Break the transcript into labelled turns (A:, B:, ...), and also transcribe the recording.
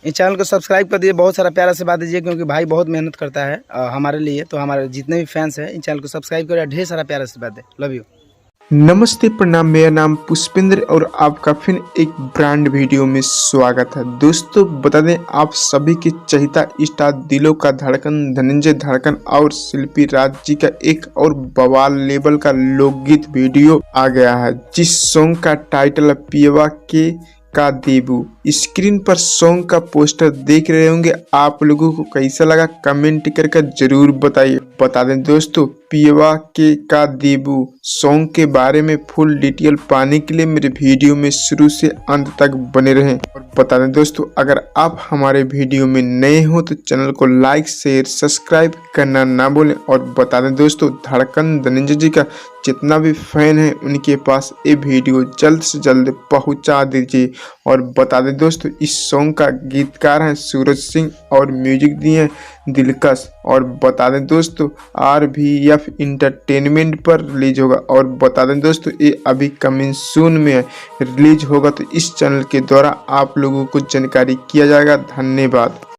A: इस चैनल को सब्सक्राइब कर दीजिए, बहुत सारा प्यारा से बात दीजिए, क्योंकि भाई बहुत मेहनत करता है हमारे लिए। तो हमारे जितने भी फैंस हैं इन चैनल को सब्सक्राइब करिए, ढेर सारा प्यारा से बात दे। Love you.
B: नमस्ते, प्रणाम। मेरा नाम पुष्पेंद्र और आपका फिर एक ब्रांड वीडियो में स्वागत है। दोस्तों बता दें, आप सभी के चहेता स्टार दिलों का धड़कन धनंजय धड़कन और शिल्पी राज जी का एक और बवाल लेवल का लोकगीत वीडियो आ गया है, जिस सॉन्ग का टाइटल है पियवा के का देबू। स्क्रीन पर सॉन्ग का पोस्टर देख रहे होंगे, आप लोगों को कैसा लगा कमेंट करके जरूर बताइए। बता दें दोस्तों, पियवा के का देबू सॉन्ग के बारे में फुल डिटेल पाने के लिए मेरे वीडियो में शुरू से अंत तक बने रहें। और बता दें दोस्तों, अगर आप हमारे वीडियो में नए हो तो चैनल को लाइक शेयर सब्सक्राइब करना ना भूलें। और बता दें दोस्तों, धड़कन धनंजय जी का जितना भी फैन है उनके पास ये वीडियो जल्द से जल्द पहुंचा दीजिए। और बता दें दोस्तों, इस सॉन्ग का गीतकार है सूरज सिंह और म्यूजिक दिए हैं दिलकश। और बता दें दोस्तों, RVF इंटरटेनमेंट पर रिलीज होगा। और बता दें दोस्तों, ये अभी कमिंग सून में रिलीज होगा, तो इस चैनल के द्वारा आप लोगों को जानकारी किया जाएगा। धन्यवाद।